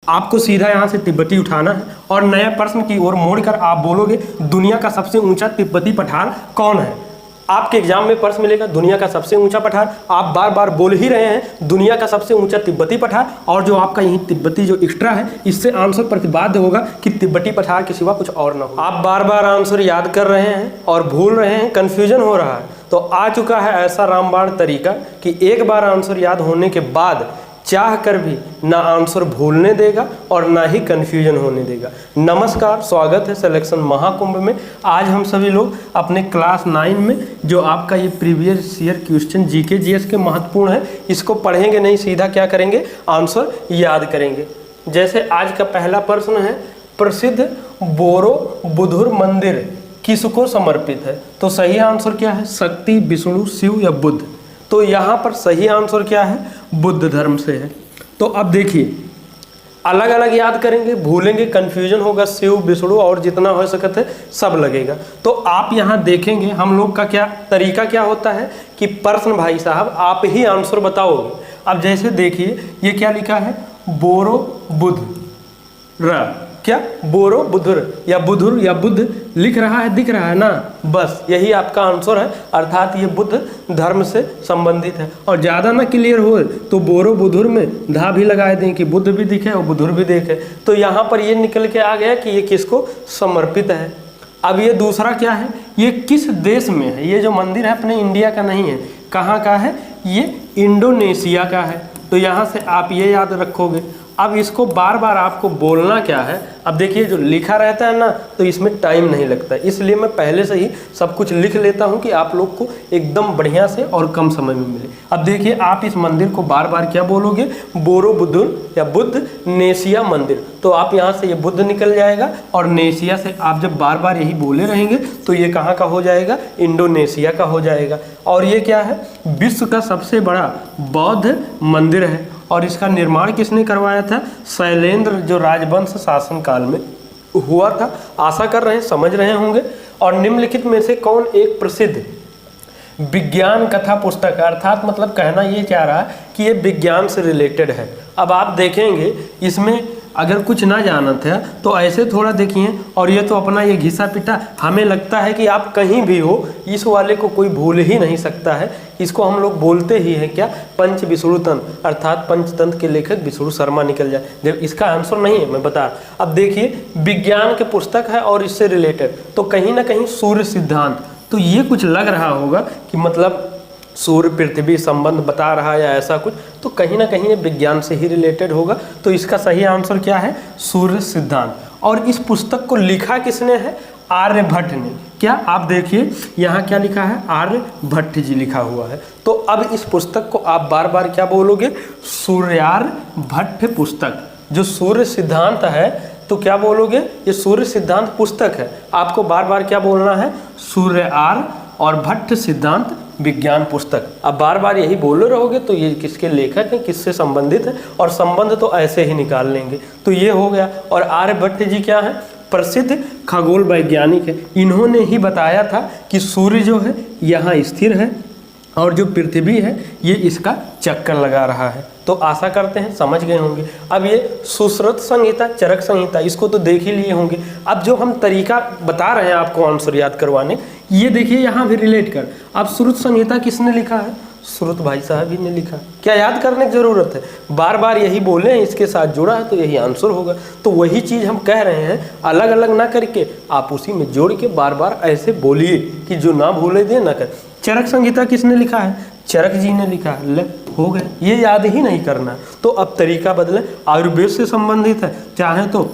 आपको सीधा यहाँ से तिब्बती उठाना है और नए प्रश्न की ओर मोड़कर आप बोलोगे दुनिया का सबसे ऊंचा तिब्बती पठार कौन है। आपके एग्जाम में प्रश्न मिलेगा दुनिया का सबसे ऊंचा पठार, आप बार बार बोल ही रहे हैं दुनिया का सबसे ऊंचा तिब्बती पठार, और जो आपका यही तिब्बती जो एक्स्ट्रा है इससे आंसर प्रतिबाध्य होगा कि तिब्बती पठार के सिवा कुछ और ना हो। आप बार बार आंसर याद कर रहे हैं और भूल रहे हैं, कन्फ्यूजन हो रहा है, तो आ चुका है ऐसा रामबाण तरीका कि एक बार आंसर याद होने के बाद चाह कर भी ना आंसर भूलने देगा और ना ही कन्फ्यूजन होने देगा। नमस्कार, स्वागत है सिलेक्शन महाकुंभ में। आज हम सभी लोग अपने क्लास 9 में जो आपका ये previous year question GK GS के महत्वपूर्ण है, इसको पढ़ेंगे नहीं, सीधा क्या करेंगे आंसर याद करेंगे। जैसे आज का पहला प्रश्न है, प्रसिद्ध बोरो बुधुर मंदिर किसको समर्पित है? तो सही आंसर क्या है? शक्ति, विष्णु, शिव या बुद्ध? तो यहाँ पर सही आंसर क्या है? बुद्ध धर्म से है। तो अब देखिए अलग अलग याद करेंगे, भूलेंगे, कन्फ्यूजन होगा, शिव विष्णु और जितना हो सकता है सब लगेगा। तो आप यहाँ देखेंगे हम लोग का क्या तरीका क्या होता है कि प्रश्न भाई साहब आप ही आंसर बताओगे। अब जैसे देखिए ये क्या लिखा है, बोरो बुध र, क्या बोरो बुधुर या बुद्ध लिख रहा है, दिख रहा है ना, बस यही आपका आंसर है, अर्थात ये बुद्ध धर्म से संबंधित है। और ज़्यादा ना क्लियर हो तो बोरो बुधुर में धा भी लगा दें कि बुद्ध भी दिखे और बुधुर भी देखे। तो यहाँ पर ये निकल के आ गया कि ये किसको समर्पित है। अब ये दूसरा क्या है, ये किस देश में है? ये जो मंदिर है अपने इंडिया का नहीं है, कहाँ का है? ये इंडोनेशिया का है। तो यहाँ से आप ये याद रखोगे। अब इसको बार बार आपको बोलना क्या है, अब देखिए जो लिखा रहता है ना तो इसमें टाइम नहीं लगता, इसलिए मैं पहले से ही सब कुछ लिख लेता हूँ कि आप लोग को एकदम बढ़िया से और कम समय में मिले। अब देखिए आप इस मंदिर को बार बार क्या बोलोगे, बोरो बुधुर या बुद्ध नेशिया मंदिर। तो आप यहाँ से ये बुद्ध निकल जाएगा और नेशिया से आप जब बार बार यही बोले रहेंगे तो ये कहाँ का हो जाएगा, इंडोनेशिया का हो जाएगा। और ये क्या है, विश्व का सबसे बड़ा बौद्ध मंदिर है और इसका निर्माण किसने करवाया था? शैलेंद्र जो राजवंश शासन काल में हुआ था। आशा कर रहे हैं समझ रहे होंगे। और निम्नलिखित में से कौन एक प्रसिद्ध विज्ञान कथा पुस्तक, अर्थात मतलब कहना ये चाह रहा है कि ये विज्ञान से रिलेटेड है। अब आप देखेंगे इसमें अगर कुछ ना जानत है तो ऐसे थोड़ा देखिए, और ये तो अपना ये घिसा पिटा, हमें लगता है कि आप कहीं भी हो इस वाले को कोई भूल ही नहीं सकता है। इसको हम लोग बोलते ही हैं क्या, पंच विष्णु तंत्र, अर्थात पंचतंत्र के लेखक विष्णु शर्मा निकल जाए। जब इसका आंसर नहीं है मैं बता। अब देखिए विज्ञान के पुस्तक है और इससे रिलेटेड, तो कहीं ना कहीं सूर्य सिद्धांत, तो ये कुछ लग रहा होगा कि मतलब सूर्य पृथ्वी संबंध बता रहा है या ऐसा कुछ, तो कहीं ना कहीं ये विज्ञान से ही रिलेटेड होगा। तो इसका सही आंसर क्या है, सूर्य सिद्धांत। और इस पुस्तक को लिखा किसने है? आर्यभट्ट ने। क्या आप देखिए यहाँ क्या लिखा है, आर्यभट्ट जी लिखा हुआ है। तो अब इस पुस्तक को आप बार बार क्या बोलोगे, सूर्यार्यभट्ट पुस्तक। जो सूर्य सिद्धांत है तो क्या बोलोगे, ये सूर्य सिद्धांत पुस्तक है। आपको बार बार क्या बोलना है, सूर्यार्य और भट्ट सिद्धांत विज्ञान पुस्तक। अब बार बार यही बोल रहोगे तो ये किसके लेखक हैं, किससे संबंधित है, और संबंध तो ऐसे ही निकाल लेंगे। तो ये हो गया। और आर्यभट्ट जी क्या है, प्रसिद्ध खगोल वैज्ञानिक है। इन्होंने ही बताया था कि सूर्य जो है यहाँ स्थिर है और जो पृथ्वी है ये इसका चक्कर लगा रहा है। तो आशा करते हैं समझ गए होंगे। अब ये सुश्रुत संहिता, चरक संहिता, इसको तो देख ही लिए होंगे। अब जो हम तरीका बता रहे हैं आपको आंसर याद करवाने, ये देखिए यहाँ भी रिलेट कर। अब श्रुत संहिता किसने लिखा है? श्रुत भाई साहब ही ने लिखा। क्या याद करने की जरूरत है, बार बार यही बोले हैं, इसके साथ जुड़ा है तो यही आंसर होगा। तो वही चीज़ हम कह रहे हैं, अलग अलग ना करके आप उसी में जोड़ के बार बार ऐसे बोलिए कि जो ना भूले दे ना कर। चरक संहिता किसने लिखा है? चरक जी ने लिखा है। ले हो गए, ये याद ही नहीं करना। तो अब तरीका बदले, आयुर्वेद से संबंधित है, चाहे तो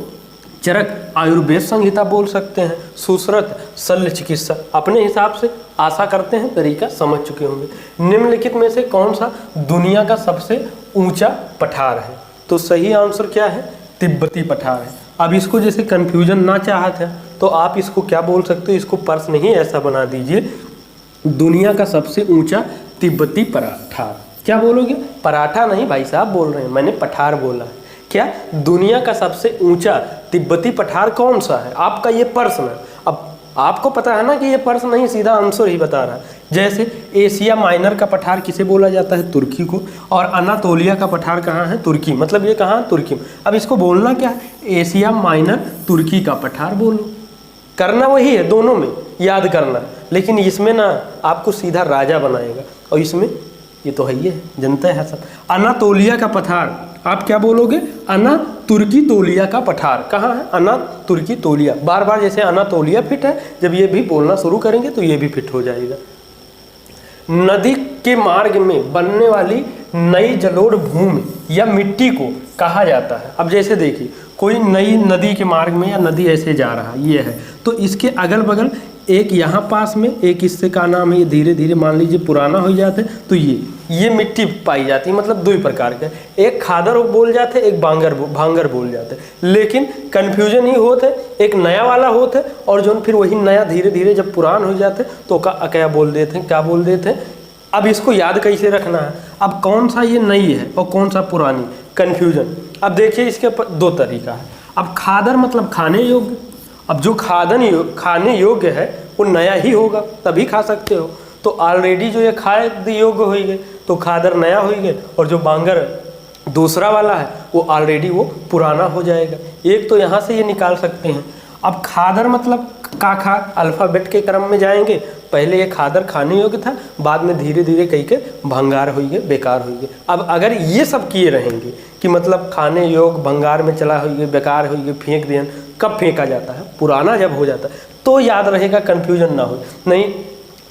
चरक आयुर्वेद संहिता बोल सकते हैं, सुश्रुत शल्य चिकित्सा, अपने हिसाब से। आशा करते हैं तरीका समझ चुके होंगे। निम्नलिखित में से कौन सा दुनिया का सबसे ऊंचा पठार है? तो सही आंसर क्या है, तिब्बती पठार है। अब इसको जैसे कंफ्यूजन ना चाहते हैं तो आप इसको क्या बोल सकते हो, इसको प्रश्न ही ऐसा बना दीजिए, दुनिया का सबसे ऊंचा तिब्बती पठार। क्या बोलोगे? पराठा नहीं भाई साहब बोल रहे हैं, मैंने पठार बोला है। क्या दुनिया का सबसे ऊंचा तिब्बती पठार कौन सा है? आपका ये प्रश्न है। अब आपको पता है ना कि ये प्रश्न नहीं, सीधा आंसर ही बता रहा है। जैसे एशिया माइनर का पठार किसे बोला जाता है? तुर्की को। और अनातोलिया का पठार कहाँ है? तुर्की। मतलब ये कहाँ? तुर्की में। अब इसको बोलना क्या है? एशिया माइनर तुर्की का पठार बोलो। करना वही है, दोनों में याद करना, लेकिन इसमें ना आपको सीधा राजा बनाएगा, और इसमें ये तो है, ये जनता है सब। अनातोलिया का पठार आप क्या बोलोगे? अना तुर्की तोलिया का पठार। कहाँ है? अना तुर्की तोलिया। बार बार जैसे अनातोलिया फिट है, जब ये भी बोलना शुरू करेंगे तो ये भी फिट हो जाएगा। नदी के मार्ग में बनने वाली नई जलोढ़ भूमि या मिट्टी को कहा जाता है। अब जैसे देखिए, कोई नई नदी के मार्ग में या नदी ऐसे जा रहा है, ये है, तो इसके अगल बगल एक यहाँ पास में एक हिस्से का नाम है, ये धीरे धीरे मान लीजिए पुराना हो जाता है, तो ये मिट्टी पाई जाती है। मतलब दो ही प्रकार के, एक खादर बोल जाते, एक भांगर बोल जाते, लेकिन कन्फ्यूजन ही होता है, एक नया वाला होता है और जो फिर वही नया धीरे धीरे जब पुरान हो जाते तो क्या बोल देते हैं, क्या बोल देते हैं। अब इसको याद कैसे रखना है? अब कौन सा ये नई है और कौन सा पुरानी, कन्फ्यूजन। अब देखिए इसके दो तरीका है। अब खादर मतलब खाने योग्य। अब जो खाने योग्य है वो नया ही होगा, तभी खा सकते हो। तो ऑलरेडी जो ये खाद्य योग्य हो गए तो खादर नया हो गए, और जो बांगर दूसरा वाला है वो ऑलरेडी वो पुराना हो जाएगा। एक तो यहाँ से ये निकाल सकते हैं। अब खादर मतलब काखा अल्फ़ाबेट के क्रम में जाएंगे, पहले ये खादर खाने योग्य था, बाद में धीरे धीरे कहीं के भंगार हो गए, बेकार हो गए। अब अगर ये सब किए रहेंगे कि मतलब खाने योग्य भंगार में चला हो गए, बेकार हो गए, फेंक दिया, कब फेंका जाता है? पुराना जब हो जाता है, तो याद रहेगा, कन्फ्यूजन ना हो। नहीं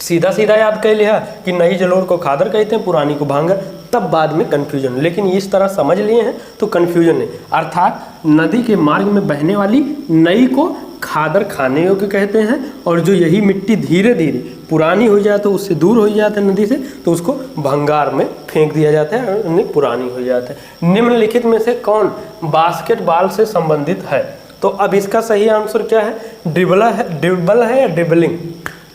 सीधा सीधा याद कर लिया कि नई जलोढ़ को खादर कहते हैं, पुरानी को भांगर, तब बाद में कन्फ्यूजन। लेकिन इस तरह समझ लिए हैं तो कन्फ्यूजन नहीं। अर्थात नदी के मार्ग में बहने वाली नई को खादर खाने योग्य कहते हैं, और जो यही मिट्टी धीरे धीरे पुरानी हो जाए तो उससे दूर हो जाता है नदी से, तो उसको भंगार में फेंक दिया जाता है और पुरानी हो जाता है। निम्नलिखित में से कौन बास्केटबॉल से संबंधित है? तो अब इसका सही आंसर क्या है? ड्रिबल है या ड्रिबलिंग।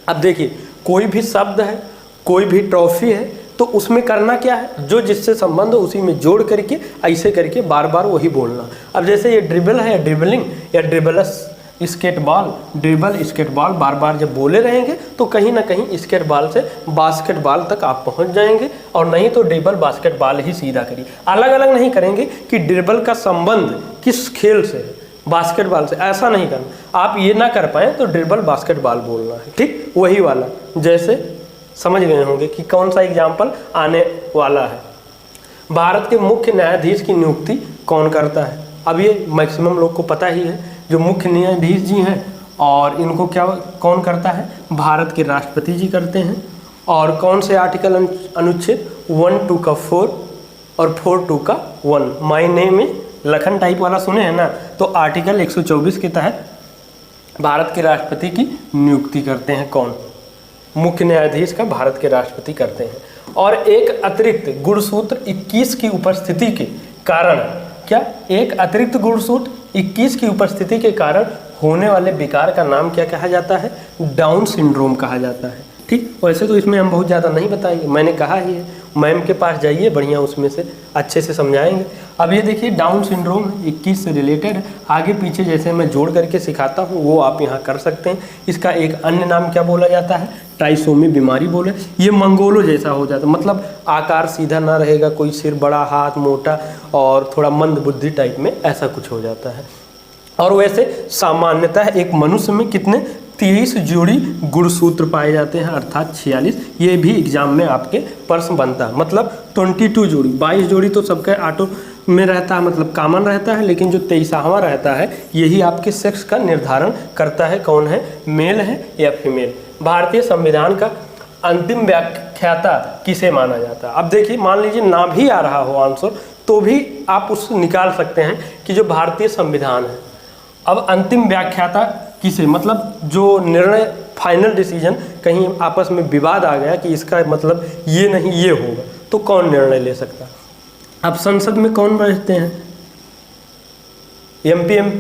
अब देखिए, कोई भी शब्द है, कोई भी ट्रॉफी है, तो उसमें करना क्या है? जो जिससे संबंध हो उसी में जोड़ करके ऐसे करके बार बार वही बोलना। अब जैसे ये ड्रिबल है या ड्रिबलिंग या ड्रिबलस स्केटबॉल, ड्रिबल स्केटबॉल बार बार जब बोले रहेंगे तो कहीं ना कहीं स्केटबॉल से बास्केटबॉल तक आप पहुंच जाएंगे, और नहीं तो ड्रिबल बास्केटबॉल ही सीधा करिए। अलग अलग नहीं करेंगे कि ड्रिबल का संबंध किस खेल से है, बास्केटबॉल से, ऐसा नहीं करना। आप ये ना कर पाए तो ड्रिबल बास्केटबॉल बोलना है, ठीक वही वाला। जैसे समझ गए होंगे कि कौन सा एग्जाम्पल आने वाला है। भारत के मुख्य न्यायाधीश की नियुक्ति कौन करता है? अब ये मैक्सिमम लोग को पता ही है, जो मुख्य न्यायाधीश जी हैं, और इनको क्या कौन करता है? भारत के राष्ट्रपति जी करते हैं। और कौन से आर्टिकल अनुच्छेद 1(2) का 4 और 4(2) का 1। My name is Lakhan type वाला सुने हैं ना, तो आर्टिकल 124 के तहत भारत के राष्ट्रपति की नियुक्ति करते हैं। कौन? मुख्य न्यायाधीश का भारत के राष्ट्रपति करते हैं। और एक अतिरिक्त गुणसूत्र 21 की उपस्थिति के कारण, क्या एक अतिरिक्त गुणसूत्र 21 की उपस्थिति के कारण होने वाले विकार का नाम क्या कहा जाता है? डाउन सिंड्रोम कहा जाता है। ठीक, वैसे तो इसमें हम बहुत ज़्यादा नहीं बताएंगे, मैंने कहा ही है, मैम के पास जाइए, बढ़िया उसमें से अच्छे से समझाएंगे। अब ये देखिए, डाउन सिंड्रोम 21 से रिलेटेड है, आगे पीछे जैसे मैं जोड़ करके सिखाता हूँ वो आप यहाँ कर सकते हैं। इसका एक अन्य नाम क्या बोला जाता है? ट्राइसोमी बीमारी बोले। ये मंगोलो जैसा हो जाता है, मतलब आकार सीधा ना रहेगा, कोई सिर बड़ा, हाथ मोटा और थोड़ा मंद बुद्धि टाइप में, ऐसा कुछ हो जाता है। और वैसे सामान्यतः एक मनुष्य में कितने 30 जोड़ी गुणसूत्र पाए जाते हैं, अर्थात 46। ये भी एग्जाम में आपके प्रश्न बनता है। मतलब 22 जोड़ी, 22 जोड़ी तो सबके ऑटो में रहता है, मतलब कॉमन रहता है, लेकिन जो 23वां रहता है यही आपके सेक्स का निर्धारण करता है, कौन है, मेल है या फीमेल। भारतीय संविधान का अंतिम व्याख्याता किसे माना जाता है? अब देखिए, मान लीजिए ना भी आ रहा हो आंसर तो भी आप उससे निकाल सकते हैं कि जो भारतीय संविधान है, अब अंतिम व्याख्याता किसे, मतलब जो निर्णय, फाइनल डिसीजन, कहीं आपस में विवाद आ गया कि इसका मतलब ये नहीं ये होगा, तो कौन निर्णय ले सकता है? अब संसद में कौन बैठते हैं? एमपीएम,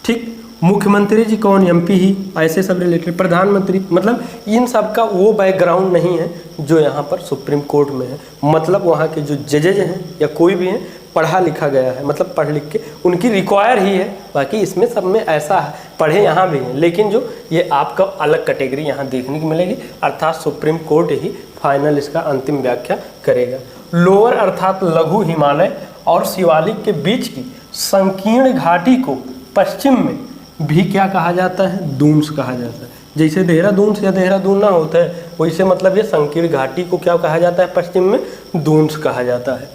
ठीक। मुख्यमंत्री जी कौन? एमपी ही। ऐसे सब रिलेटेड, प्रधानमंत्री, मतलब इन सब का वो बैकग्राउंड नहीं है जो यहाँ पर सुप्रीम कोर्ट में है। मतलब वहाँ के जो जजेज हैं या कोई भी हैं, पढ़ा लिखा गया है, मतलब पढ़ लिख के उनकी रिक्वायर ही है। बाकी इसमें सब में ऐसा है, पढ़े यहाँ भी हैं, लेकिन जो ये आपका अलग कैटेगरी यहाँ देखने को मिलेगी, अर्थात सुप्रीम कोर्ट ही फाइनल इसका अंतिम व्याख्या करेगा। लोअर अर्थात लघु हिमालय और शिवालिक के बीच की संकीर्ण घाटी को पश्चिम में भी क्या कहा जाता है? दून्स कहा जाता है। जैसे देहरादून या देहरादून ना होता है, वैसे मतलब ये संकीर्ण घाटी को क्या कहा जाता है? पश्चिम में दून्स कहा जाता है।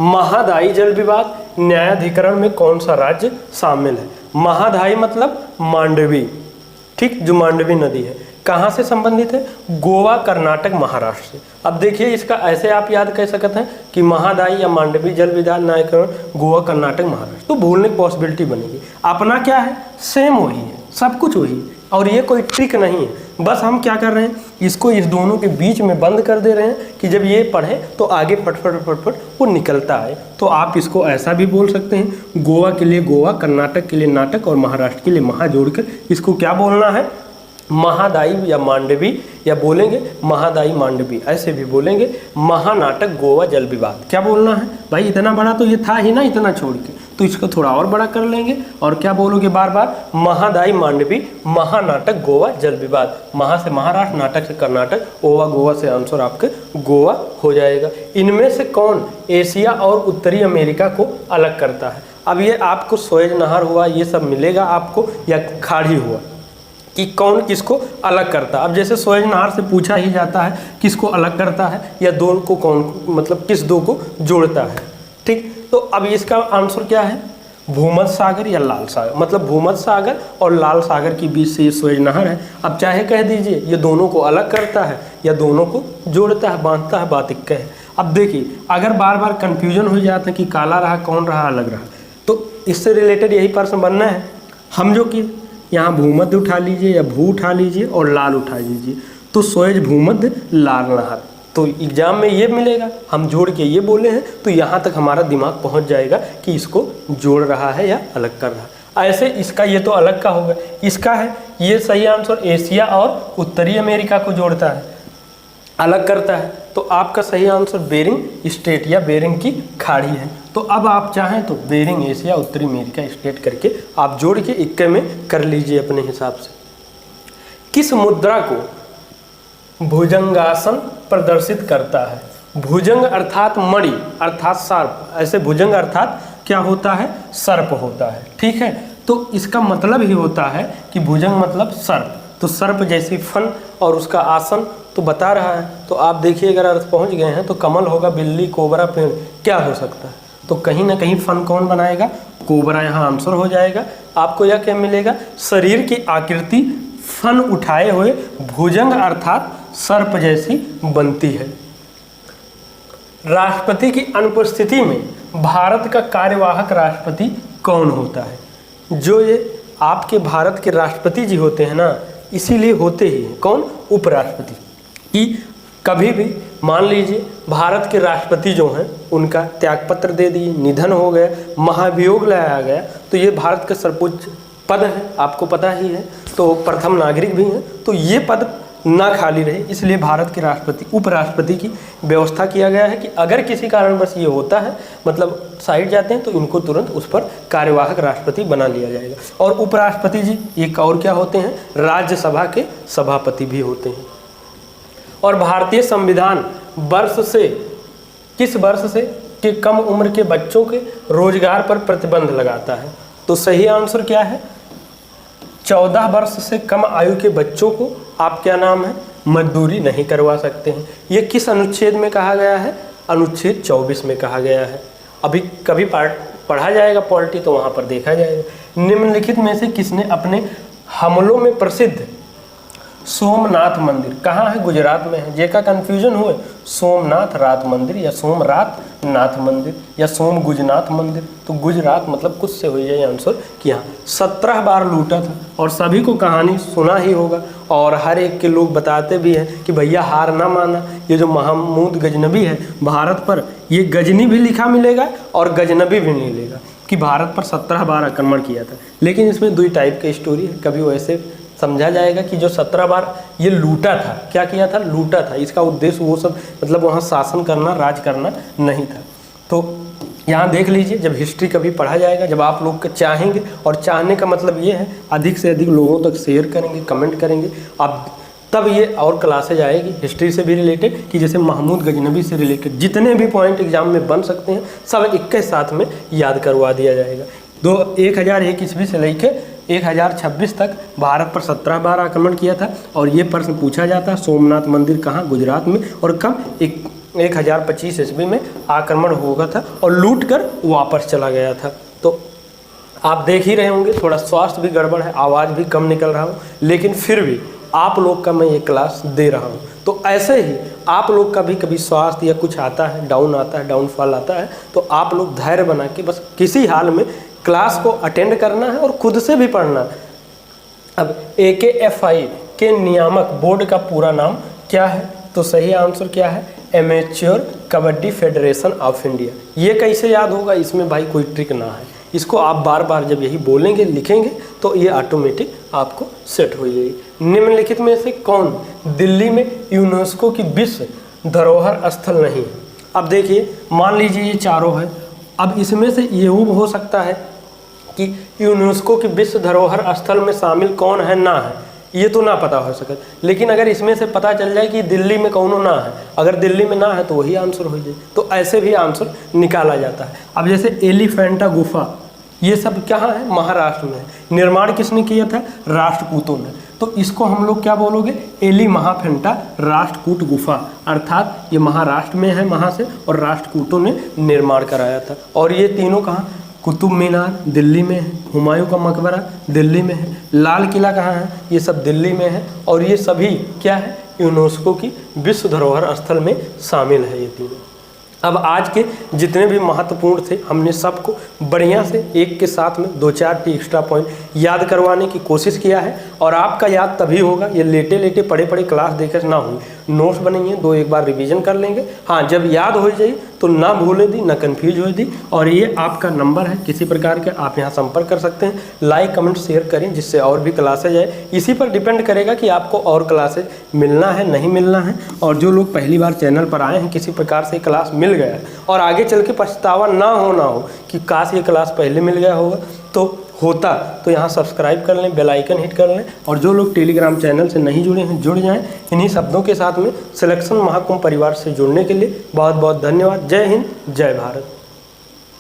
महादायी जल विवाद न्यायाधिकरण में कौन सा राज्य शामिल है? महादायी मतलब मांडवी, ठीक, जो मांडवी नदी है, कहाँ से संबंधित है? गोवा, कर्नाटक, महाराष्ट्र से। अब देखिए इसका ऐसे आप याद कर सकते हैं कि महादायी या मांडवी जल विवाद न्यायाधिकरण गोवा, कर्नाटक, महाराष्ट्र, तो भूलने की पॉसिबिलिटी बनेगी। अपना क्या है? सेम वही है, सब कुछ वही है, और ये कोई ट्रिक नहीं है। बस हम क्या कर रहे हैं, इसको इस दोनों के बीच में बंद कर दे रहे हैं कि जब ये पढ़े तो आगे फटफट फटफट वो निकलता है। तो आप इसको ऐसा भी बोल सकते हैं, गोवा के लिए गोवा, कर्नाटक के लिए नाटक और महाराष्ट्र के लिए महा जोड़कर इसको क्या बोलना है? महादायी या मांडवी, या बोलेंगे महादायी मांडवी, ऐसे भी बोलेंगे। महानाटक गोवा जल विवाद, क्या बोलना है भाई? इतना बड़ा तो ये था ही ना, इतना छोड़ के, तो इसको थोड़ा और बड़ा कर लेंगे और क्या बोलोगे बार बार? महादायी मांडवी महानाटक गोवा जल विवाद। महा से महाराष्ट्र, नाटक से कर्नाटक, ओवा गोवा से आंसर आपके गोवा हो जाएगा। इनमें से कौन एशिया और उत्तरी अमेरिका को अलग करता है? अब ये आपको सुएज नहर हुआ, ये सब मिलेगा आपको, या खाड़ी हुआ, कि कौन किसको अलग करता है। अब जैसे सुएज नहर से पूछा ही जाता है किसको अलग करता है, या दो को कौन, मतलब किस दो को जोड़ता है, ठीक। तो अब इसका आंसर क्या है? भूमध्य सागर या लाल सागर, मतलब भूमध्य सागर और लाल सागर के बीच से ये सुएज नहर है। अब चाहे कह दीजिए ये दोनों को अलग करता है या दोनों को जोड़ता है, बांधता है, बात एक है। अब देखिए अगर बार बार कन्फ्यूजन हो जाता है कि काला रहा कौन रहा अलग रहा, तो इससे रिलेटेड यही प्रश्न बनना है। हम जो कि यहाँ भूमध्य उठा लीजिए या भू उठा लीजिए और लाल उठा लीजिए, तो सुएज भूमध्य लाल नहर, तो एग्जाम में ये मिलेगा। हम जोड़ के ये बोले हैं तो यहाँ तक हमारा दिमाग पहुँच जाएगा कि इसको जोड़ रहा है या अलग कर रहा है। ऐसे इसका ये तो अलग का होगा, इसका है ये सही आंसर एशिया और उत्तरी अमेरिका को जोड़ता है, अलग करता है। तो आपका सही आंसर बेरिंग स्टेट या बेरिंग की खाड़ी है। तो अब आप चाहें तो बेरिंग एशिया उत्तरी अमेरिका स्टेट करके आप जोड़ के इक्के में कर लीजिए अपने हिसाब से। किस मुद्रा को भुजंगासन प्रदर्शित करता है? भुजंग अर्थात मणि अर्थात सर्प, ऐसे भुजंग अर्थात क्या होता है? सर्प होता है, ठीक है। तो इसका मतलब ही होता है कि भुजंग मतलब सर्प, तो सर्प जैसी फन और उसका आसन तो बता रहा है। तो आप देखिए अगर अर्थ पहुंच गए हैं तो कमल होगा, बिल्ली, कोबरा, पेड़, क्या हो सकता है? तो कहीं ना कहीं फन कौन बनाएगा? कोबरा यहाँ आंसर हो जाएगा। आपको यह क्या मिलेगा? शरीर की आकृति फन उठाए हुए भुजंग अर्थात सर्प जैसी बनती है। राष्ट्रपति की अनुपस्थिति में भारत का कार्यवाहक राष्ट्रपति कौन होता है? जो ये आपके भारत के राष्ट्रपति जी होते हैं ना, इसीलिए होते ही हैं कौन? उपराष्ट्रपति। कि कभी भी मान लीजिए भारत के राष्ट्रपति जो हैं उनका त्यागपत्र दे दिए, निधन हो गया, महाभियोग लाया गया, तो ये भारत का सर्वोच्च पद है, आपको पता ही है, तो प्रथम नागरिक भी हैं, तो ये पद ना खाली रहे, इसलिए भारत के राष्ट्रपति उपराष्ट्रपति की व्यवस्था किया गया है कि अगर किसी कारणवश ये होता है, मतलब साइड जाते हैं, तो इनको तुरंत उस पर कार्यवाहक राष्ट्रपति बना लिया जाएगा। और उपराष्ट्रपति जी एक और क्या होते हैं? राज्यसभा के सभापति भी होते हैं। और भारतीय संविधान वर्ष से किस वर्ष से कि कम उम्र के बच्चों के रोजगार पर प्रतिबंध लगाता है? तो सही आंसर क्या है? 14 वर्ष से कम आयु के बच्चों को आप क्या नाम है? मजदूरी नहीं करवा सकते हैं। ये किस अनुच्छेद में कहा गया है? अनुच्छेद 24 में कहा गया है। अभी कभी पढ़ा जाएगा पॉलिटी तो वहाँ पर देखा जाएगा। निम्नलिखित में से किसने अपने हमलों में प्रसिद्ध सोमनाथ मंदिर, कहाँ है? गुजरात में है। जेका कन्फ्यूजन हुए सोमनाथ रात मंदिर या सोमरात नाथ मंदिर या सोम गुजनाथ मंदिर, तो गुजरात मतलब कुछ से हो जाए आंसर कि यहाँ 17 बार लूटा था। और सभी को कहानी सुना ही होगा और हर एक के लोग बताते भी हैं कि भैया हार ना माना। ये जो महमूद गजनबी है भारत पर, ये गजनी भी लिखा मिलेगा और गजनबी भी मिलेगा कि भारत पर 17 बार आक्रमण किया था। लेकिन इसमें 2 टाइप की स्टोरी है। कभी वैसे समझा जाएगा कि जो 17 बार ये लूटा था, क्या किया था? लूटा था। इसका उद्देश्य वो सब मतलब वहाँ शासन करना, राज करना नहीं था। तो यहाँ देख लीजिए, जब हिस्ट्री कभी पढ़ा जाएगा, जब आप लोग चाहेंगे, और चाहने का मतलब ये है अधिक से अधिक लोगों तक शेयर करेंगे, कमेंट करेंगे आप, तब ये और क्लासेज आएगी हिस्ट्री से भी रिलेटेड, कि जैसे महमूद गजनबी से रिलेटेड जितने भी पॉइंट एग्जाम में बन सकते हैं सब एक के साथ में याद करवा दिया जाएगा। 1001 ईस्वी से लेकर 1026 तक भारत पर 17 बार आक्रमण किया था, और ये प्रश्न पूछा जाता है सोमनाथ मंदिर कहाँ, गुजरात में, और कब 1025 ईस्वी में आक्रमण हुआ था और लूट कर वापस चला गया था। तो आप देख ही रहे होंगे थोड़ा स्वास्थ्य भी गड़बड़ है, आवाज़ भी कम निकल रहा हो, लेकिन फिर भी आप लोग का मैं ये क्लास दे रहा हूँ। तो ऐसे ही आप लोग का भी कभी स्वास्थ्य या कुछ आता है, डाउन आता है, डाउनफॉल आता है, तो आप लोग धैर्य बना के बस किसी हाल में क्लास को अटेंड करना है और खुद से भी पढ़ना है। अब AKFI के नियामक बोर्ड का पूरा नाम क्या है? तो सही आंसर क्या है? Amateur kabaddi federation of India. ये कैसे याद होगा? इसमें भाई कोई ट्रिक ना है, इसको आप बार बार जब यही बोलेंगे, लिखेंगे, तो ये ऑटोमेटिक आपको सेट हो जाएगी। निम्नलिखित में से कौन दिल्ली में यूनेस्को की विश्व धरोहर स्थल नहीं है? अब देखिए, मान लीजिए ये चारों है, अब इसमें से ये हो सकता है कि यूनेस्को की विश्व धरोहर स्थल में शामिल कौन है, ना है, ये तो ना पता हो सके, लेकिन अगर इसमें से पता चल जाए कि दिल्ली में कौनो ना है, अगर दिल्ली में ना है तो वही आंसर हो जाए, तो ऐसे भी आंसर निकाला जाता है। अब जैसे एलिफेंटा गुफा, ये सब कहाँ है? महाराष्ट्र में है। निर्माण किसने किया था? राष्ट्रकूटों ने। तो इसको हम लोग क्या बोलोगे? एली महाफेंटा राष्ट्रकूट गुफा, अर्थात ये महाराष्ट्र में है वहाँ से, और राष्ट्रकूटों ने निर्माण कराया था। और ये तीनों कहाँ? कुतुब मीनार दिल्ली में है, हुमायूं का मकबरा दिल्ली में है, लाल किला कहाँ है? ये सब दिल्ली में है, और ये सभी क्या है? यूनेस्को की विश्व धरोहर स्थल में शामिल है ये तीनों। अब आज के जितने भी महत्वपूर्ण थे, हमने सबको बढ़िया से एक के साथ में 2-4 एक्स्ट्रा पॉइंट याद करवाने की कोशिश किया है, और आपका याद तभी होगा, ये लेटे लेटे पढ़े पढ़े क्लास देकर ना हो, नोट्स बनाइए, 2-1 बार रिवीजन कर लेंगे। हाँ, जब याद हो जाए तो ना भूले दी, ना कन्फ्यूज हो दी। और ये आपका नंबर है, किसी प्रकार के आप यहाँ संपर्क कर सकते हैं। लाइक कमेंट शेयर करें, जिससे और भी क्लासेज आए। इसी पर डिपेंड करेगा कि आपको और क्लासेज मिलना है, नहीं मिलना है। और जो लोग पहली बार चैनल पर आए हैं, किसी प्रकार से क्लास मिल गया है और आगे चल के पछतावा ना हो कि काश ये क्लास पहले मिल गया होगा, तो यहाँ सब्सक्राइब कर लें, बेल आइकन हिट कर लें। और जो लोग टेलीग्राम चैनल से नहीं जुड़े हैं, जुड़ जाएं। इन्हीं शब्दों के साथ में सिलेक्शन महाकुंभ परिवार से जुड़ने के लिए बहुत बहुत धन्यवाद। जय हिंद, जय भारत।